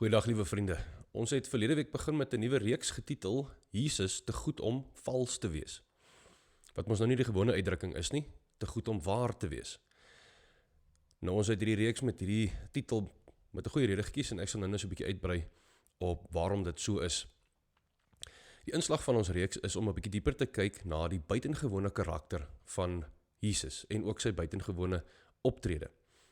Goeiedag liewe vriende. Ons het verlede week begin met 'n nuwe reeks getitel Jesus te goed om vals te wees. Wat mos nou nie die gewone uitdrukking is nie, te goed om waar te wees. Nou ons het hierdie reeks met hierdie titel met 'n goeie rede gekies en ek sal nou so 'n bietjie uitbrei op waarom dit so is. Die inslag van ons reeks is om 'n bietjie dieper te kyk na die buitengewone karakter van Jesus en ook sy buitengewone optrede.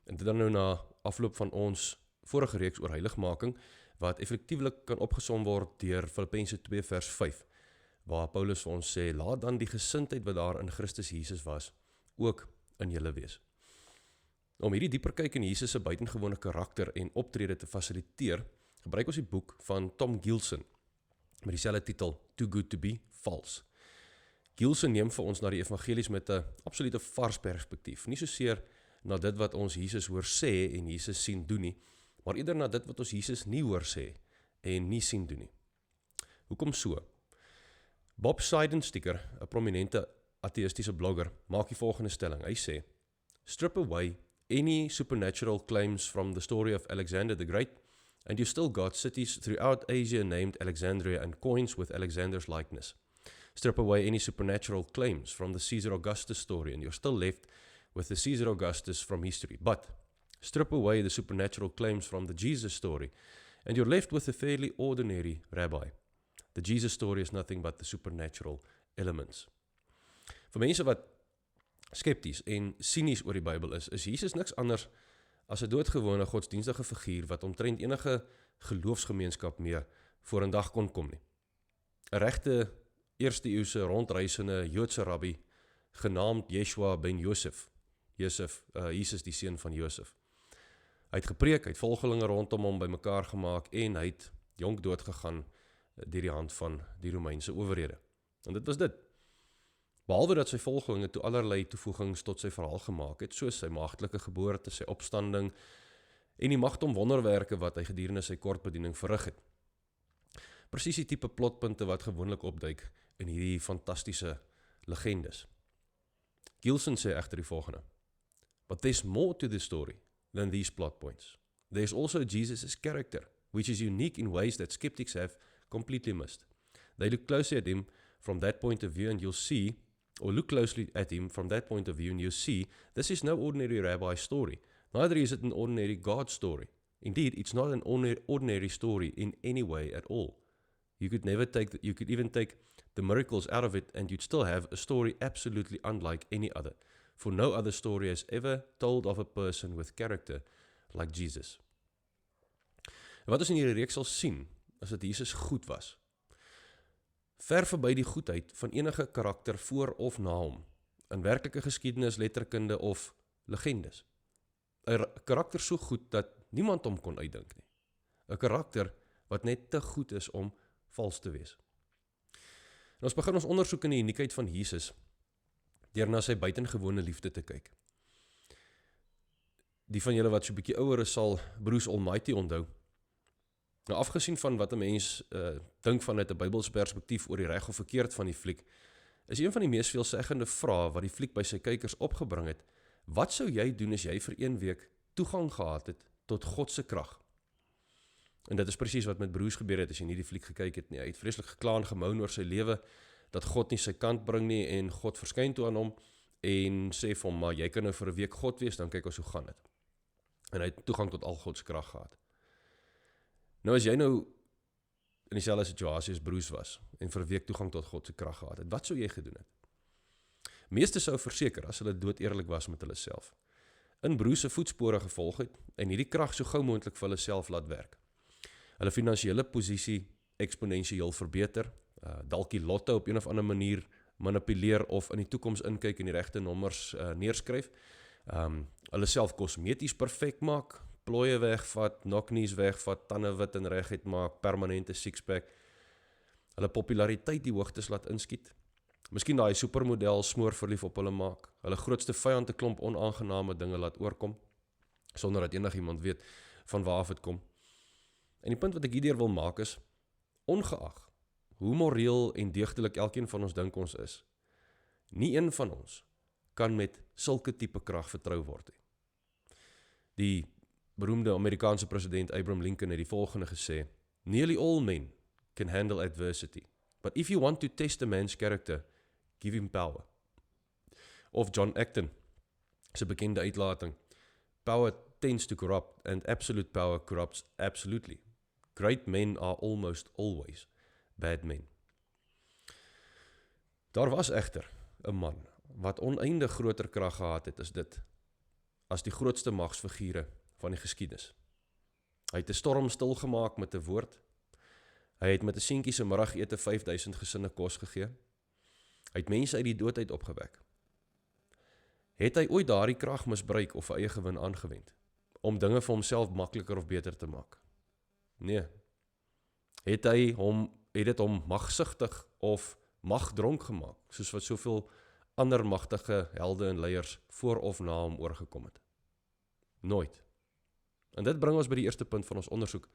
En dit dan nou na afloop van ons vorige reeks oor heiligmaking, wat effektiewelik kan opgesom word deur Filippense 2 vers 5, waar Paulus vir ons sê, laat dan die gesindheid wat daar in Christus Jesus was, ook in julle wees. Om hierdie dieper kyk in Jesus se buitengewone karakter en optrede te fasiliteer, gebruik ons die boek van Tom Gilson, met dieselfde titel, Too Good to Be False. Gilson neem vir ons na die evangelies met 'n absolute vars perspektief, nie soseer na dit wat ons Jesus hoor sê en Jesus sien doen nie, maar eerder na dit wat ons Jesus nie hoor sê en nie sien doen nie. Hoekom so? Bob Seidensticker, 'n prominente ateïstiese blogger, maak die volgende stelling. Hy sê, strip away any supernatural claims from the story of Alexander the Great, and you still got cities throughout Asia named Alexandria and coins with Alexander's likeness. Strip away any supernatural claims from the Caesar Augustus story, and you're still left with the Caesar Augustus from history. But strip away the supernatural claims from the Jesus story, and you're left with a fairly ordinary rabbi. The Jesus story is nothing but the supernatural elements. Vir mense wat skepties en sinies oor die Bybel is Jesus niks anders as 'n doodgewone godsdienstige figuur wat omtrent enige geloofsgemeenskap mee voor 'n dag kon kom nie. 'n regte eerste eeuse rondreisende Joodse rabbi genaamd Yeshua ben Josef, Jesus die seun van Josef. Hy het gepreek, hy het volgelinge rondom hom bymekaar gemaak en hy het jonk dood gegaan deur die hand van die Romeinse owerhede. En dit was dit. Behalwe dat sy volgelinge toe allerlei toevoegings tot sy verhaal gemaak het, soos sy maagdelike geboorte, sy opstanding en die magdom wonderwerke wat hy gedurende sy kort bediening verrig het. Presies die tipe plotpunte wat gewoonlik opduik in hierdie fantastiese legendes. Gilson sê egter die volgende. But there's more to the story than these plot points. There's also Jesus' character, which is unique in ways that skeptics have completely missed. They look closely at him from that point of view and you'll see, or look closely at him from that point of view and you'll see, this is no ordinary rabbi story. Neither is it an ordinary God story. Indeed, it's not an ordinary story in any way at all. You could even take the miracles out of it and you'd still have a story absolutely unlike any other. For no other story has ever told of a person with character like Jesus. En wat ons in hierdie reeks sal sien, is dat Jesus goed was. Ver verby die goedheid van enige karakter voor of na hom, in werklike geskiedenis, letterkunde of legendes. 'n karakter so goed dat niemand hom kon uitdink nie. 'n karakter wat net te goed is om vals te wees. En ons begin ons ondersoek in die uniekheid van Jesus deur na sy buitengewone liefde te kyk. Die van julle wat so 'n bietjie ouer is sal Bruce Almighty onthou. Nou afgesien van wat 'n mens dink vanuit 'n Bybelse perspektief oor die reg of verkeerd van die fliek, is een van die mees veelzeggende vrae wat die fliek by sy kykers opgebring het, wat sou jy doen as jy vir 1 week toegang gehad het tot God se krag? En dit is presies wat met Bruce gebeur het as jy nie die fliek gekyk het nie. Hy het vreeslik gekla en gemoun oor sy lewe, dat God nie sy kant bring nie en God verskyn toe aan hom en sê vir hom, maar jy kan nou vir 'n week God wees, dan kyk ons hoe gaan dit. En hy het toegang tot al God se krag gehad. Nou as jy nou in dieselfde situasie as Bruce was en vir 'n week toegang tot God se krag gehad het, wat sou jy gedoen het? Meeste sou verseker as hulle dood eerlik was met hulle self, in Bruce se voetspore gevolg het en hierdie krag so gou moontlik vir hulle self laat werk. Hulle finansiële posisie eksponensieel verbeter, dalk die lotte op een of ander manier manipuleer of in die toekoms inkyk en die regte nommers neerskryf, hulle self kosmeties perfek maak, plooie wegvat, knocknies wegvat, tande wit en reguit maak, permanente sixpack, hulle populariteit die hoogtes laat inskiet, miskien daai supermodel smoor verlief op hulle maak, hulle grootste vyand 'n klomp onaangename dinge laat oorkom, sonder dat enigiemand weet van waar af dit kom. En die punt wat ek hierdeur wil maak is, ongeag hoe moreel en deugdelik elkeen van ons dink ons is, nie een van ons kan met sulke tipe krag vertrou word nie. Die beroemde Amerikaanse president Abraham Lincoln het die volgende gesê: "Nearly all men can handle adversity, but if you want to test a man's character, give him power." Of John Acton, sy bekende uitlating: "Power tends to corrupt, and absolute power corrupts absolutely. Great men are almost always bad men." Daar was egter 'n man wat oneindig groter krag gehad het as die grootste magsfigure van die geskiedenis. Hy het 'n storm stilgemaak met 'n woord. Hy het met 'n seentjie se middagete 5000 gesinne kos gegee. Hy het mense uit die dood uit opgewek. Het hy ooit daardie krag misbruik of vir eie gewin aangewend om dinge vir homself makliker of beter te maak? Nee. Het dit hom magsugtig of magdronk gemaak, soos wat soveel ander magtige helde en leiers voor of na hom oorgekom het? Nooit. En dit bring ons by die eerste punt van ons ondersoek,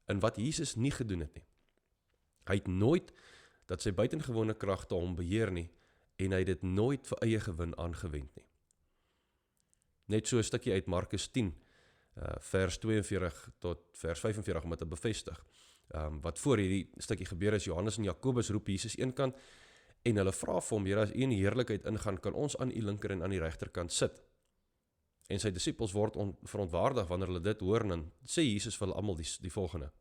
in wat Jesus nie gedoen het nie. Hy het nooit dat sy buitengewone kragte hom beheer nie, en hy het dit nooit vir eie gewin aangewend nie. Net so 'n stukkie uit Markus 10, vers 42 tot vers 45 om dit te bevestig. Wat voor hierdie stukkie gebeur is, Johannes en Jakobus roep Jesus eenkant, en hulle vra vir hom: "Here, as u in die heerlikheid ingaan, kan ons aan u linker en aan die regterkant sit?" En sy disippels word verontwaardig wanneer hulle dit hoor, en dan sê Jesus vir hulle almal die volgende: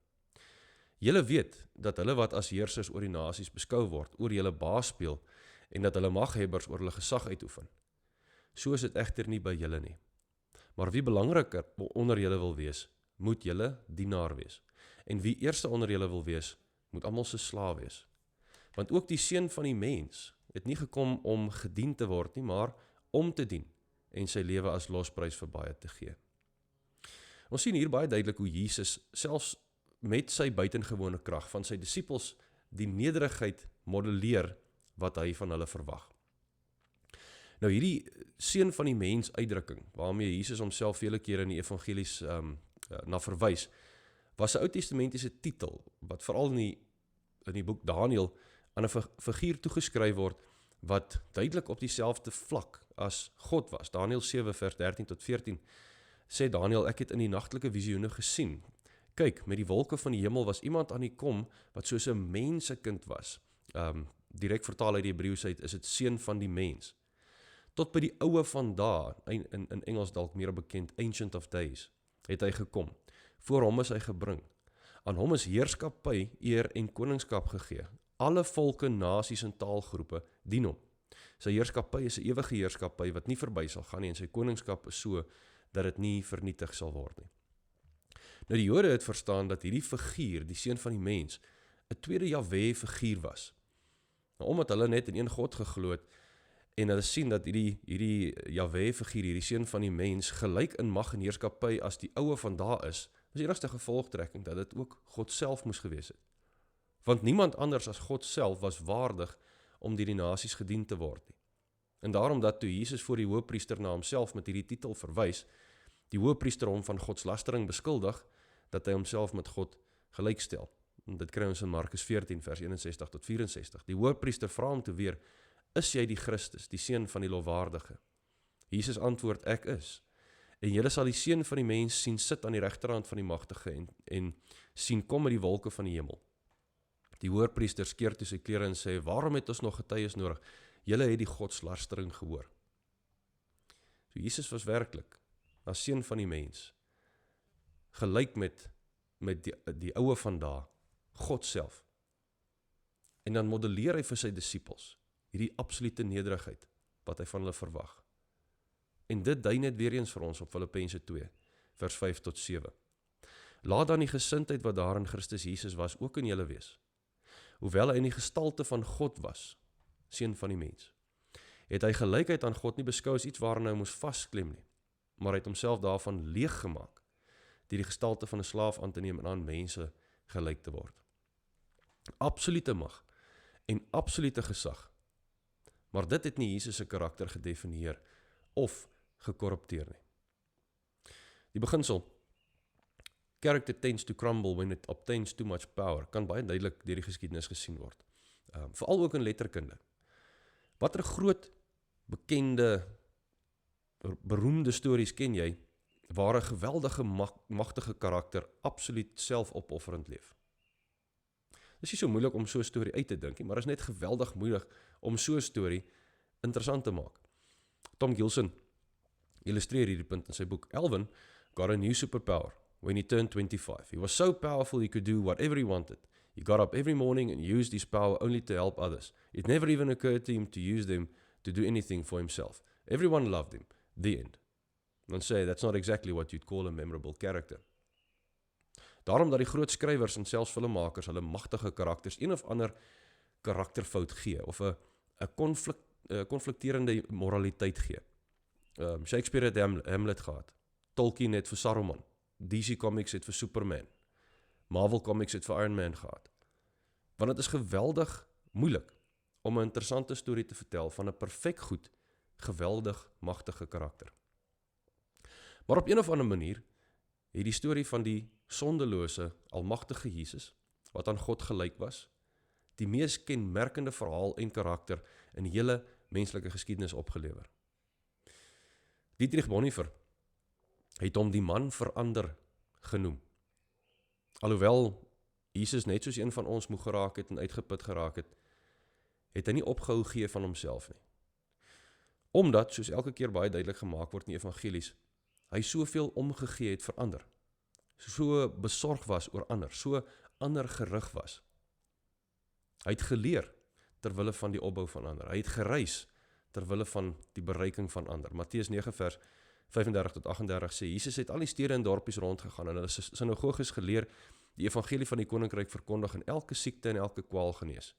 "Julle weet dat hulle wat as heersers oor die nasies beskou word, oor julle baas speel, en dat hulle maghebbers oor hulle gesag uitoefen. So is dit egter nie by julle nie. Maar wie belangriker onder julle wil wees, moet julle dienaar wees. En wie eerste onder julle wil wees, moet almal se slaaf wees. Want ook die seun van die mens het nie gekom om gedien te word nie, maar om te dien en sy lewe as losprys vir baie te gee." Ons sien hier baie duidelik hoe Jesus selfs met sy buitengewone krag van sy disippels die nederigheid modelleer wat hy van hulle verwag. Nou hierdie seun van die mens uitdrukking, waarmee Jesus homself vele kere in die evangelies na verwys, was 'n Ou-testamentiese titel, wat veral in die boek Daniël aan 'n figuur toegeskryf word, wat duidelik op dieselfde vlak as God was. Daniël 7 vers 13 tot 14 sê Daniël: "Ek het in die nagtelike visioene gesien. Kyk, met die wolke van die hemel was iemand aan die kom, wat soos 'n mensekind was." Direk vertaal uit die Hebreëus uit, is dit seun van die mens. Tot by die oue van dae, in Engels dalk meer bekend, Ancient of Days, het hy gekom. Voor hom is hy gebring. Aan hom is heerskappy, eer en koningskap gegee. Alle volke, nasies en taalgroepe dien hom. Sy heerskappy is 'n ewige heerskappy wat nie verby sal gaan nie, en sy koningskap is so dat dit nie vernietig sal word nie. Nou die Jode het verstaan dat hierdie figuur, die seun van die mens, 'n tweede Jahwe figuur was. Nou, omdat hulle net in een God geglo het, en hulle sien dat hierdie Jahwe figuur, hierdie seun van die mens, gelyk in mag en heerskappy as die oue van dae is die enigste gevolgtrekking dat dit ook God self moes gewees het. Want niemand anders as God self was waardig om deur die nasies gedien te word nie. En daarom dat toe Jesus voor die hoëpriester na homself met hierdie titel verwys, die hoëpriester hom van godslastering beskuldig, dat hy homself met God gelykstel. En dit kry ons in Markus 14 vers 61 tot 64. Die hoëpriester vra hom toe weer: "Is jy die Christus, die seun van die lofwaardige?" Jesus antwoord: "Ek is. En julle sal die seun van die mens sien sit aan die regterhand van die magtige en sien kom met die wolke van die hemel." Die hoëpriester skeer toe sy klere en sê: "Waarom het ons nog getuies nodig? Julle het die godslastering gehoor." So Jesus was werklik as seun van die mens, gelyk met die oue van dae, God self. En dan modelleer hy vir sy disippels hierdie absolute nederigheid wat hy van hulle verwag. En dit dui net weer eens vir ons op Filippense 2, vers 5 tot 7. "Laat dan die gesindheid wat daar in Christus Jesus was, ook in julle wees. Hoewel hy in die gestalte van God was, seun van die mens, het hy gelykheid aan God nie beskou as iets waaraan hy moes vasklem nie, maar hy het homself daarvan leeg gemaak, deur die gestalte van 'n slaaf aan te neem en aan mense gelyk te word." Absolute mag en absolute gesag. Maar dit het nie Jesus se karakter gedefinieer of gekorrupteer nie. Die beginsel, character tends to crumble when it obtains too much power, kan baie duidelik deur die geskiedenis gesien word. Veral ook in letterkunde. Watter groot, bekende, beroemde stories ken jy, waar 'n geweldige magtige karakter absoluut selfopofferend leef. Dit is nie so moeilik om so 'n storie uit te dink nie, maar is net geweldig moeilik om so 'n storie interessant te maak. Tom Gilson illustreer hierdie punt in sy boek. Alvin got a new superpower when he turned 25. He was so powerful he could do whatever he wanted. He got up every morning and used his power only to help others. It never even occurred to him to use them to do anything for himself. Everyone loved him. The end. Dan sê, that's not exactly what you'd call a memorable character. Daarom dat die groot skrywers en selfs filmmakers hulle magtige karakters een of ander karakterfout gee, of 'n konflikterende moraliteit gee. Shakespeare het Hamlet gehad. Tolkien het vir Saruman. DC Comics het vir Superman. Marvel Comics het vir Iron Man gehad. Want dit is geweldig moeilik om 'n interessante storie te vertel van 'n perfek goed, geweldig magtige karakter. Maar op een of ander manier het die storie van die sondelose, almagtige Jesus, wat aan God gelyk was, die mees kenmerkende verhaal en karakter in die hele menslike geskiedenis opgelewer. Dietrich Bonhoeffer het hom die man verander genoem. Alhoewel Jesus net soos een van ons moeg geraak het en uitgeput geraak het, het hy nie opgehou gee van homself nie. Omdat, soos elke keer baie duidelik gemaak word in die evangelies, hy soveel omgegee het vir ander, so besorg was oor ander, so ander gerig was. Hy het geleer terwille van die opbou van ander. Hy het gereis terwille van die bereiking van ander. Matteus 9 vers 35 tot 38 sê, Jesus het al die stede en dorpies rondgegaan en hulle sinagoges geleer, die evangelie van die koninkryk verkondig en elke siekte en elke kwaal genees.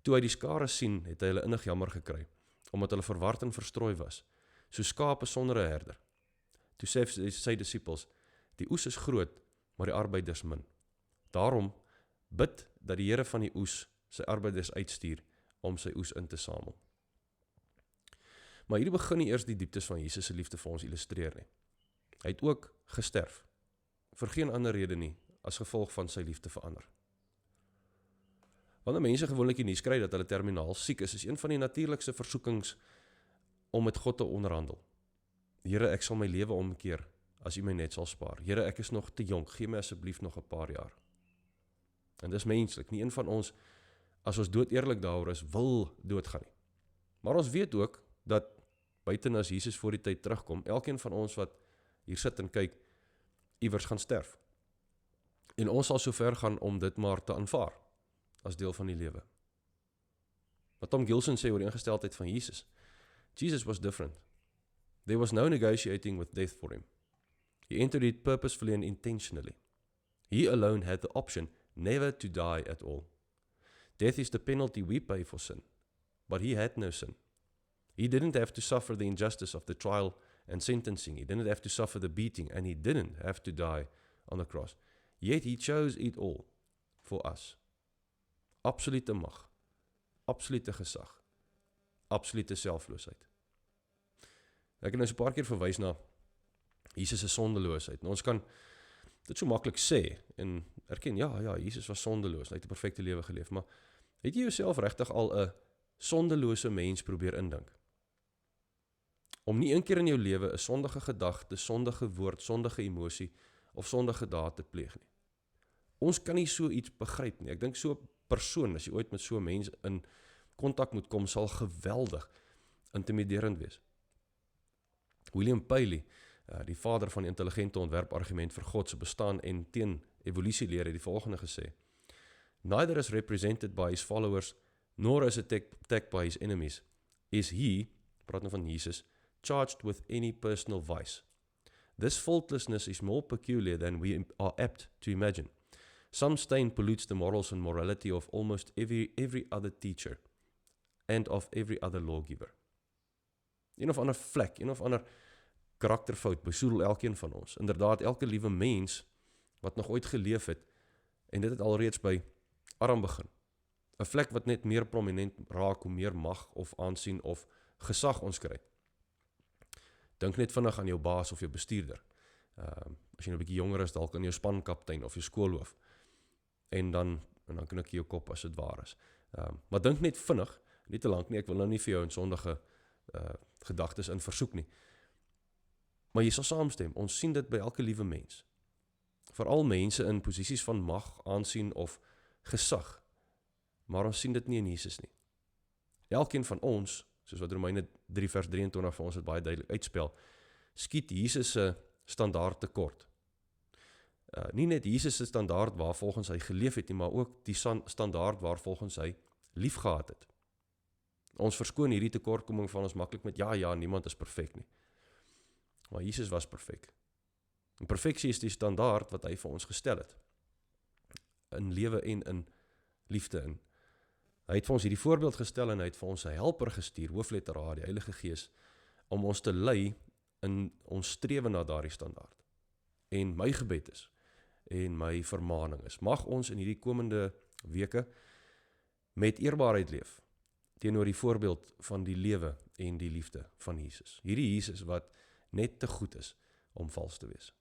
Toe hy die skare sien, het hy hulle innig jammer gekry, omdat hulle verward en verstrooi was, so skape sonder 'n herder. Toe sê sy disippels, die oes is groot, maar die arbeiders min. Daarom bid dat die Here van die oes sy arbeiders uitstuur om sy oes in te samel. Maar hierdie begin nie eers die dieptes van Jesus se liefde vir ons illustreer nie. Hy het ook gesterf, vir geen ander rede nie, as gevolg van sy liefde vir ander. Wanneer mense gewoonlik die nuus kry dat hulle terminaal siek is een van die natuurlikste versoekings om met God te onderhandel. Here, ek sal my lewe omkeer, as U my net sal spaar. Here, ek is nog te jonk, gee my asseblief nog 'n paar jaar. En dis menslik, nie een van ons, as ons dood eerlik daaroor is, wil doodgaan nie. Maar ons weet ook, dat buiten as Jesus voor die tyd terugkom, elkeen van ons wat hier sit en kyk, iewers gaan sterf. En ons sal so ver gaan om dit maar te aanvaar, as deel van die lewe. Wat Tom Gilson sê oor die ingesteldheid van Jesus, Jesus was different. There was no negotiating with death for him. He entered it purposefully and intentionally. He alone had the option never to die at all. Death is the penalty we pay for sin, but he had no sin. He didn't have to suffer the injustice of the trial and sentencing. He didn't have to suffer the beating, and he didn't have to die on the cross. Yet he chose it all for us. Absolute mag, absolute gesag, absolute selfloosheid. Ek het nou so 'n paar keer verwys na Jesus se sondeloosheid. Nou, ons kan dit so maklik sê en erken, ja, Jesus was sondeloos, hy het 'n perfekte lewe geleef, maar het jy jouself regtig al 'n sondelose mens probeer indink? Om nie een keer in jou lewe 'n sondige gedagte, sondige woord, sondige emosie of sondige daad te pleeg nie. Ons kan nie so iets begryp nie. Ek dink so 'n persoon, as jy ooit met so 'n mens in kontak moet kom, sal geweldig intimiderend wees. William Paley, die vader van die intelligente ontwerpargument vir God se bestaan en teen evolutieleer, het die volgende gesê: Neither is represented by his followers, nor is attacked by his enemies, is he, praat nou van Jesus, charged with any personal vice. This faultlessness is more peculiar than we are apt to imagine. Some stain pollutes the morals and morality of almost every other teacher and of every other lawgiver. Een of ander vlek, een of ander karakterfout besoedel elkeen van ons. Inderdaad, elke liewe mens wat nog ooit geleef het, en dit het alreeds by Adam begin. 'n Vlek wat net meer prominent raak, hoe meer mag of aansien of gesag ons kry. Dink net vinnig aan jou baas of jou bestuurder. As jy nou 'n bietjie jonger is, dalk aan jou spankaptein of jou skoolhoof. En dan knik jy jou kop as dit waar is. Maar dink net vinnig, nie te lank nie, ek wil nou nie vir jou in sondige gedagtes in versoek nie. Maar jy sal saamstem, ons sien dit by elke liewe mens. Veral mense in posisies van mag, aansien of gesag. Maar ons sien dit nie in Jesus nie. Elkeen van ons, soos wat Romeine 3 vers 23 vir ons het baie duidelik uitspel, skiet Jesus se standaard tekort. Nie net Jesus se standaard waar volgens hy geleef het nie, maar ook die standaard waar volgens hy lief gehad het. Ons verskoon hierdie tekortkoming van ons maklik met ja, niemand is perfek nie. Maar Jesus was perfek. En perfeksie is die standaard wat hy vir ons gestel het. In lewe en in liefde in. Hy het vir ons hierdie voorbeeld gestel en hy het vir ons sy helper gestuur, hoofletter A, die Heilige Gees, om ons te lei in ons strewe na daardie standaard. En my gebed is, en my vermaning is, mag ons in hierdie komende weke met eerbaarheid leef, teenoor die voorbeeld van die lewe en die liefde van Jesus. Hierdie Jesus wat net te goed is om vals te wees.